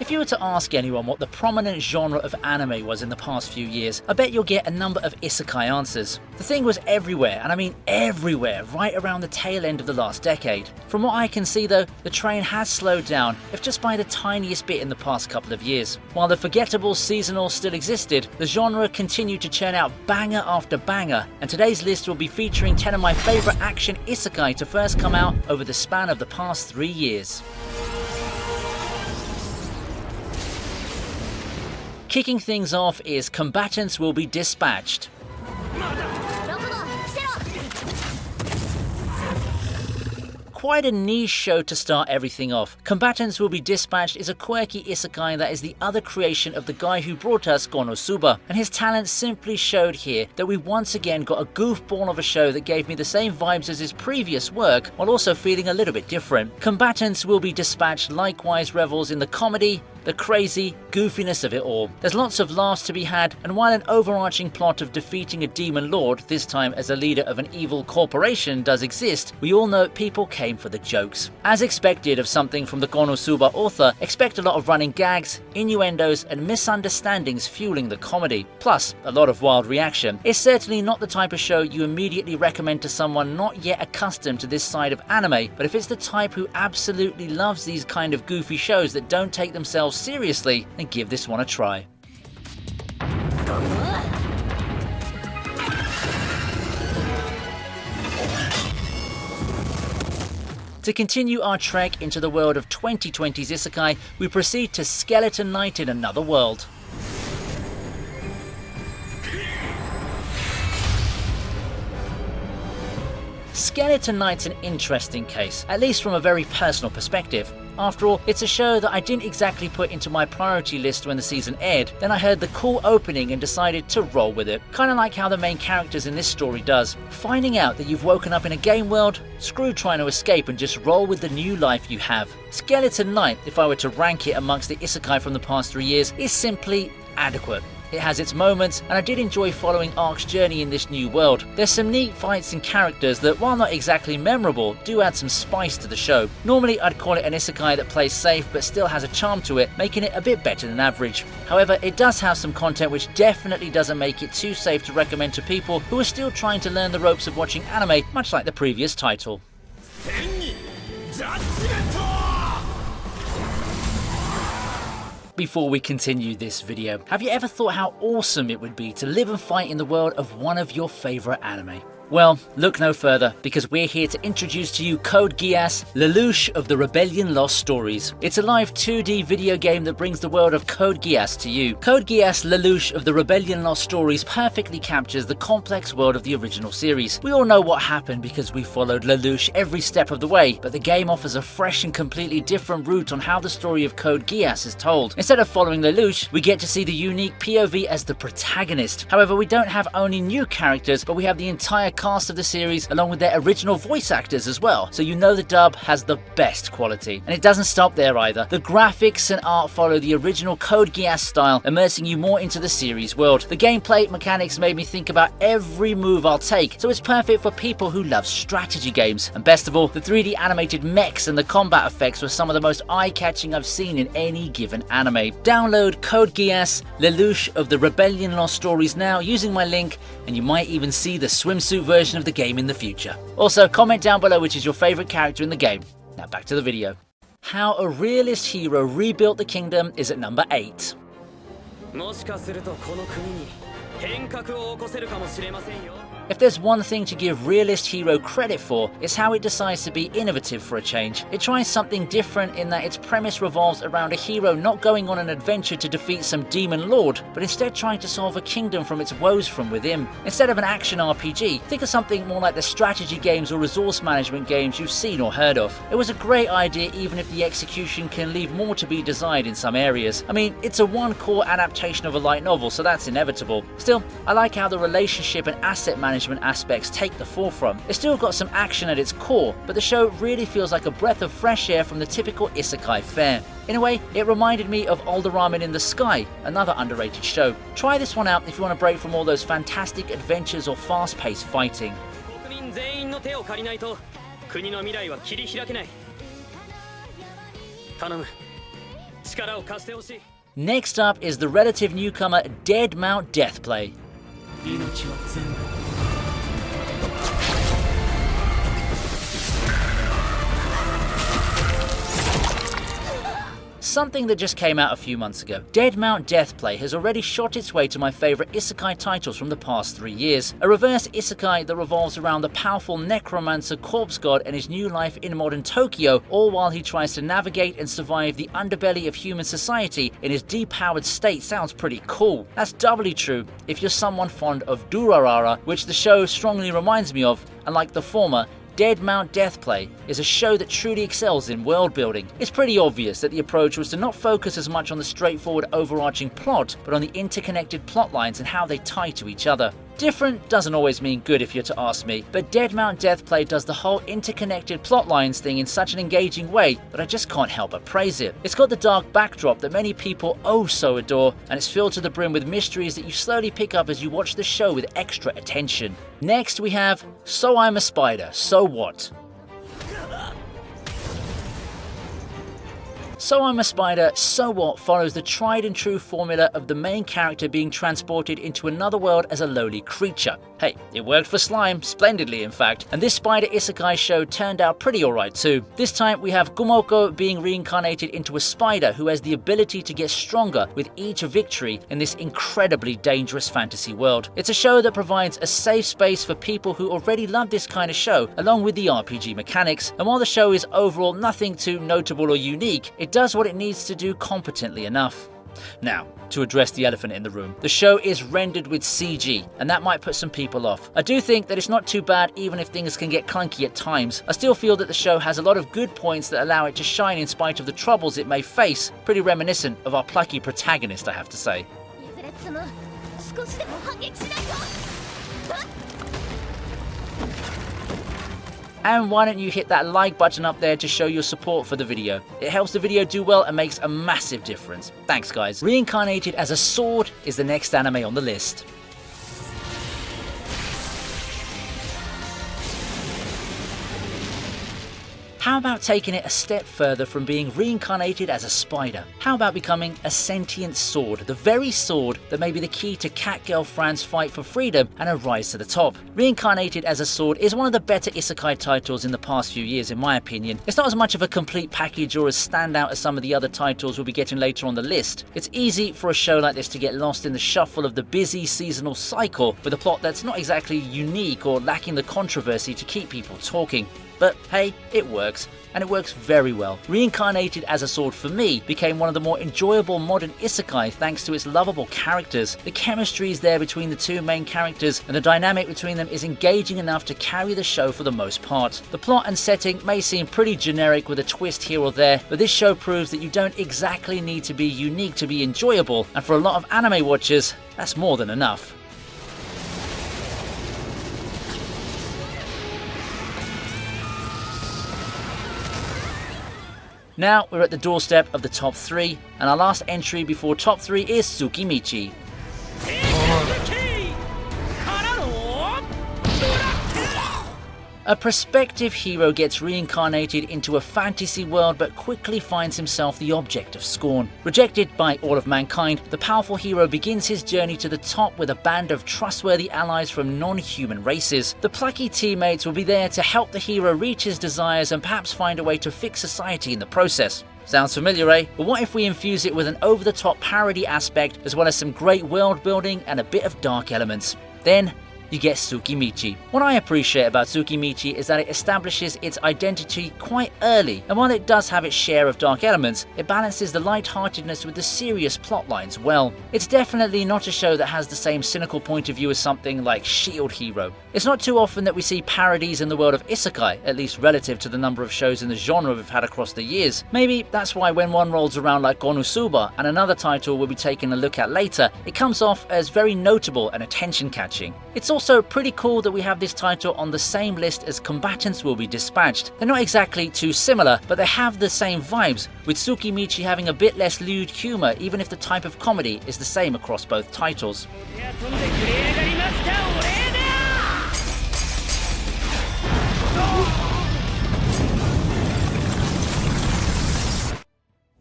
If you were to ask anyone what the prominent genre of anime was in the past few years, I bet you'll get a number of isekai answers. The thing was everywhere, and I mean everywhere, right around the tail end of the last decade. From what I can see though, the train has slowed down, if just by the tiniest bit in the past couple of years. While the forgettable seasonal still existed, the genre continued to churn out banger after banger, and today's list will be featuring 10 of my favourite action isekai to first come out over the span of the past 3 years. Kicking things off is Combatants Will Be Dispatched. Quite a niche show to start everything off. Combatants Will Be Dispatched is a quirky isekai that is the other creation of the guy who brought us Konosuba, and his talent simply showed here that we once again got a goofball of a show that gave me the same vibes as his previous work, while also feeling a little bit different. Combatants Will Be Dispatched likewise revels in the comedy, the crazy goofiness of it all. There's lots of laughs to be had, and while an overarching plot of defeating a demon lord, this time as a leader of an evil corporation, does exist, we all know people came for the jokes. As expected of something from the Konosuba author, expect a lot of running gags, innuendos and misunderstandings fueling the comedy, plus a lot of wild reaction. It's certainly not the type of show you immediately recommend to someone not yet accustomed to this side of anime, but if it's the type who absolutely loves these kind of goofy shows that don't take themselves seriously, then give this one a try. To continue our trek into the world of 2020's isekai, we proceed to Skeleton Knight in Another World. Skeleton Knight's an interesting case, at least from a very personal perspective. After all, it's a show that I didn't exactly put into my priority list when the season aired. Then I heard the cool opening and decided to roll with it. Kinda like how the main characters in this story does. Finding out that you've woken up in a game world, screw trying to escape and just roll with the new life you have. Skeleton Knight, if I were to rank it amongst the isekai from the past 3 years, is simply adequate. It has its moments, and I did enjoy following Ark's journey in this new world. There's some neat fights and characters that, while not exactly memorable, do add some spice to the show. Normally I'd call it an isekai that plays safe but still has a charm to it, making it a bit better than average. However, it does have some content which definitely doesn't make it too safe to recommend to people who are still trying to learn the ropes of watching anime, much like the previous title. Before we continue this video, have you ever thought how awesome it would be to live and fight in the world of one of your favourite anime? Well, look no further, because we're here to introduce to you Code Geass, Lelouch of the Rebellion Lost Stories. It's a live 2D video game that brings the world of Code Geass to you. Code Geass, Lelouch of the Rebellion Lost Stories perfectly captures the complex world of the original series. We all know what happened because we followed Lelouch every step of the way, but the game offers a fresh and completely different route on how the story of Code Geass is told. Instead of following Lelouch, we get to see the unique POV as the protagonist. However, we don't have only new characters, but we have the entire cast of the series along with their original voice actors as well, so you know the dub has the best quality. And it doesn't stop there either. The graphics and art follow the original Code Geass style, immersing you more into the series world. The gameplay mechanics made me think about every move I'll take, so it's perfect for people who love strategy games. And best of all, the 3D animated mechs and the combat effects were some of the most eye-catching I've seen in any given anime. Download Code Geass, Lelouch of the Rebellion Lost Stories now using my link, and you might even see the swimsuit version of the game in the future. Also, comment down below which is your favourite character in the game. Now back to the video. How a realist hero rebuilt the kingdom is at number 8. If there's one thing to give Realist Hero credit for, it's how it decides to be innovative for a change. It tries something different in that its premise revolves around a hero not going on an adventure to defeat some demon lord, but instead trying to solve a kingdom from its woes from within. Instead of an action RPG, think of something more like the strategy games or resource management games you've seen or heard of. It was a great idea even if the execution can leave more to be desired in some areas. I mean, it's a one-core adaptation of a light novel, so that's inevitable. Still, I like how the relationship and asset management aspects take the forefront. It's still got some action at its core, but the show really feels like a breath of fresh air from the typical isekai fare. In a way, it reminded me of Older Ramen in the Sky, another underrated show. Try this one out if you want to break from all those fantastic adventures or fast-paced fighting. Next up is the relative newcomer Dead Mount Deathplay. Something that just came out a few months ago. Dead Mount Deathplay has already shot its way to my favourite Isekai titles from the past 3 years. A reverse Isekai that revolves around the powerful necromancer corpse god and his new life in modern Tokyo, all while he tries to navigate and survive the underbelly of human society in his depowered state. Sounds pretty cool. That's doubly true if you're someone fond of Durarara, which the show strongly reminds me of, and like the former, Dead Mount Deathplay is a show that truly excels in world building. It's pretty obvious that the approach was to not focus as much on the straightforward overarching plot, but on the interconnected plot lines and how they tie to each other. Different doesn't always mean good if you're to ask me, but Dead Mount Deathplay does the whole interconnected plot lines thing in such an engaging way that I just can't help but praise it. It's got the dark backdrop that many people oh so adore, and it's filled to the brim with mysteries that you slowly pick up as you watch the show with extra attention. Next we have So I'm a Spider, So What? So I'm a Spider, So What follows the tried and true formula of the main character being transported into another world as a lowly creature. Hey, it worked for Slime, splendidly in fact, and this spider isekai show turned out pretty alright too. This time we have Gumoko being reincarnated into a spider who has the ability to get stronger with each victory in this incredibly dangerous fantasy world. It's a show that provides a safe space for people who already love this kind of show, along with the RPG mechanics, and while the show is overall nothing too notable or unique, it does what it needs to do competently enough. Now, to address the elephant in the room, the show is rendered with CG, and that might put some people off. I do think that it's not too bad even if things can get clunky at times. I still feel that the show has a lot of good points that allow it to shine in spite of the troubles it may face, pretty reminiscent of our plucky protagonist, I have to say. And why don't you hit that like button up there to show your support for the video. It helps the video do well and makes a massive difference. Thanks guys. Reincarnated as a Sword is the next anime on the list. How about taking it a step further from being reincarnated as a spider? How about becoming a sentient sword, the very sword that may be the key to Catgirl Fran's fight for freedom and a rise to the top? Reincarnated as a Sword is one of the better isekai titles in the past few years in my opinion. It's not as much of a complete package or as standout as some of the other titles we'll be getting later on the list. It's easy for a show like this to get lost in the shuffle of the busy seasonal cycle with a plot that's not exactly unique or lacking the controversy to keep people talking. But hey, it works, and it works very well. Reincarnated as a Sword for me became one of the more enjoyable modern isekai thanks to its lovable characters. The chemistry is there between the two main characters, and the dynamic between them is engaging enough to carry the show for the most part. The plot and setting may seem pretty generic with a twist here or there, but this show proves that you don't exactly need to be unique to be enjoyable, and for a lot of anime watchers, that's more than enough. Now we're at the doorstep of the top 3, and our last entry before top 3 is Tsukimichi. A prospective hero gets reincarnated into a fantasy world but quickly finds himself the object of scorn. Rejected by all of mankind, the powerful hero begins his journey to the top with a band of trustworthy allies from non-human races. The plucky teammates will be there to help the hero reach his desires and perhaps find a way to fix society in the process. Sounds familiar, eh? But what if we infuse it with an over-the-top parody aspect as well as some great world building and a bit of dark elements? Then you get Tsukimichi. What I appreciate about Tsukimichi is that it establishes its identity quite early, and while it does have its share of dark elements, it balances the lightheartedness with the serious plot lines well. It's definitely not a show that has the same cynical point of view as something like Shield Hero. It's not too often that we see parodies in the world of isekai, at least relative to the number of shows in the genre we've had across the years. Maybe that's why when one rolls around like Konosuba and another title we'll be taking a look at later, it comes off as very notable and attention-catching. It's also pretty cool that we have this title on the same list as Combatants Will Be Dispatched. They're not exactly too similar, but they have the same vibes, with Tsukimichi having a bit less lewd humour even if the type of comedy is the same across both titles.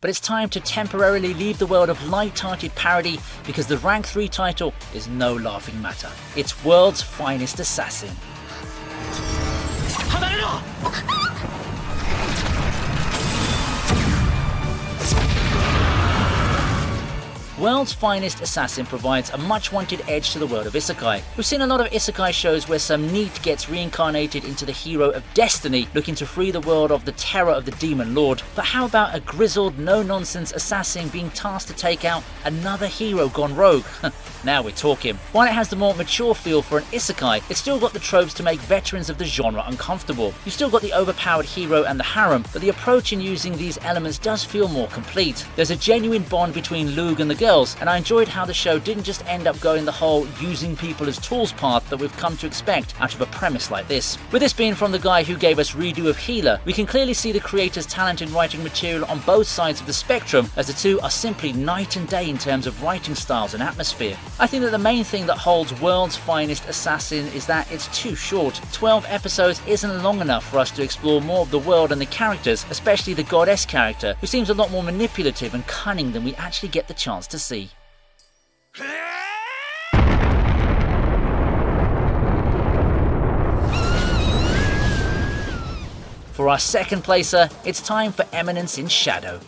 but it's time to temporarily leave the world of light-hearted parody because the rank 3 title is no laughing matter. It's World's Finest Assassin. World's Finest Assassin provides a much-wanted edge to the world of Isekai. We've seen a lot of Isekai shows where some NEET gets reincarnated into the hero of destiny, looking to free the world of the terror of the Demon Lord. But how about a grizzled, no-nonsense assassin being tasked to take out another hero gone rogue? Now we're talking. While it has the more mature feel for an Isekai, it's still got the tropes to make veterans of the genre uncomfortable. You've still got the overpowered hero and the harem, but the approach in using these elements does feel more complete. There's a genuine bond between Lug and the girls, and I enjoyed how the show didn't just end up going the whole using people as tools path that we've come to expect out of a premise like this. With this being from the guy who gave us Redo of Healer, we can clearly see the creator's talent in writing material on both sides of the spectrum, as the two are simply night and day in terms of writing styles and atmosphere. I think that the main thing that holds World's Finest Assassin is that it's too short. 12 episodes isn't long enough for us to explore more of the world and the characters, especially the goddess character, who seems a lot more manipulative and cunning than we actually get the chance to see. For our second placer, it's time for Eminence in Shadow.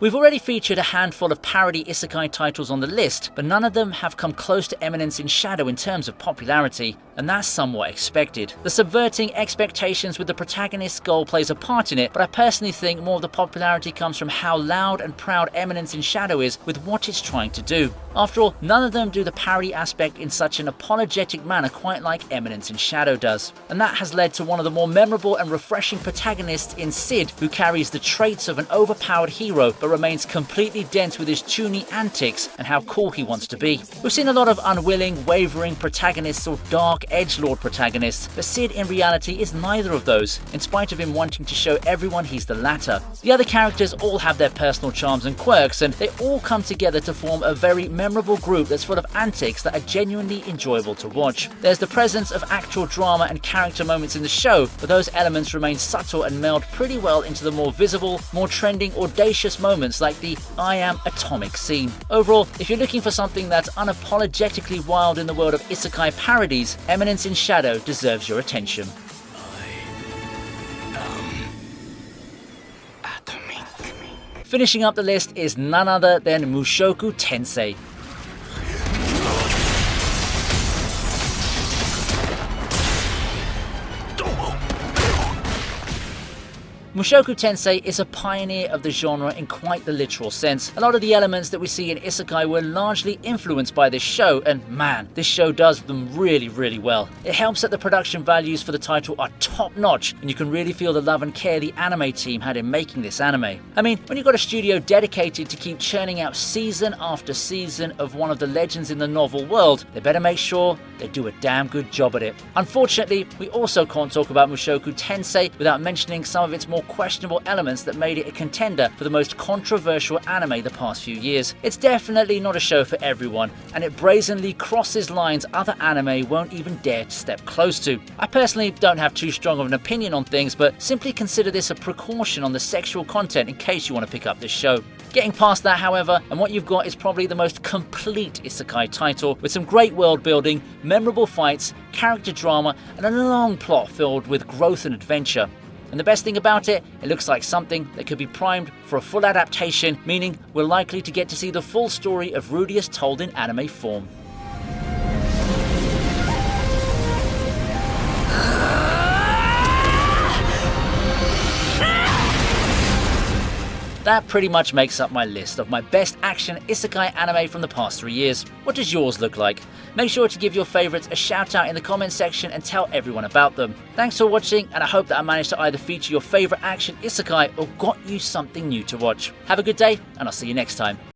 We've already featured a handful of parody isekai titles on the list, but none of them have come close to Eminence in Shadow in terms of popularity, and that's somewhat expected. The subverting expectations with the protagonist's goal plays a part in it, but I personally think more of the popularity comes from how loud and proud Eminence in Shadow is with what it's trying to do. After all, none of them do the parody aspect in such an apologetic manner quite like Eminence in Shadow does. And that has led to one of the more memorable and refreshing protagonists in Sid, who carries the traits of an overpowered hero but remains completely dense with his toony antics and how cool he wants to be. We've seen a lot of unwilling, wavering protagonists or dark edgelord protagonists, but Sid in reality is neither of those, in spite of him wanting to show everyone he's the latter. The other characters all have their personal charms and quirks, and they all come together to form a very memorable group that's full of antics that are genuinely enjoyable to watch. There's the presence of actual drama and character moments in the show, but those elements remain subtle and meld pretty well into the more visible, more trending, audacious moments like the I Am Atomic scene. Overall, if you're looking for something that's unapologetically wild in the world of isekai parodies, Eminence in Shadow deserves your attention. Finishing up the list is none other than Mushoku Tensei. Mushoku Tensei is a pioneer of the genre in quite the literal sense. A lot of the elements that we see in isekai were largely influenced by this show, and man, this show does them really, really well. It helps that the production values for the title are top notch, and you can really feel the love and care the anime team had in making this anime. I mean, when you've got a studio dedicated to keep churning out season after season of one of the legends in the novel world, they better make sure they do a damn good job at it. Unfortunately, we also can't talk about Mushoku Tensei without mentioning some of its more questionable elements that made it a contender for the most controversial anime the past few years. It's definitely not a show for everyone, and it brazenly crosses lines other anime won't even dare to step close to. I personally don't have too strong of an opinion on things, but simply consider this a precaution on the sexual content in case you want to pick up this show. Getting past that, however, and what you've got is probably the most complete isekai title, with some great world building, memorable fights, character drama, and a long plot filled with growth and adventure. And the best thing about it, it looks like something that could be primed for a full adaptation, meaning we're likely to get to see the full story of Rudeus told in anime form. That pretty much makes up my list of my best action isekai anime from the past 3 years. What does yours look like? Make sure to give your favourites a shout out in the comments section and tell everyone about them. Thanks for watching, and I hope that I managed to either feature your favourite action isekai or got you something new to watch. Have a good day, and I'll see you next time.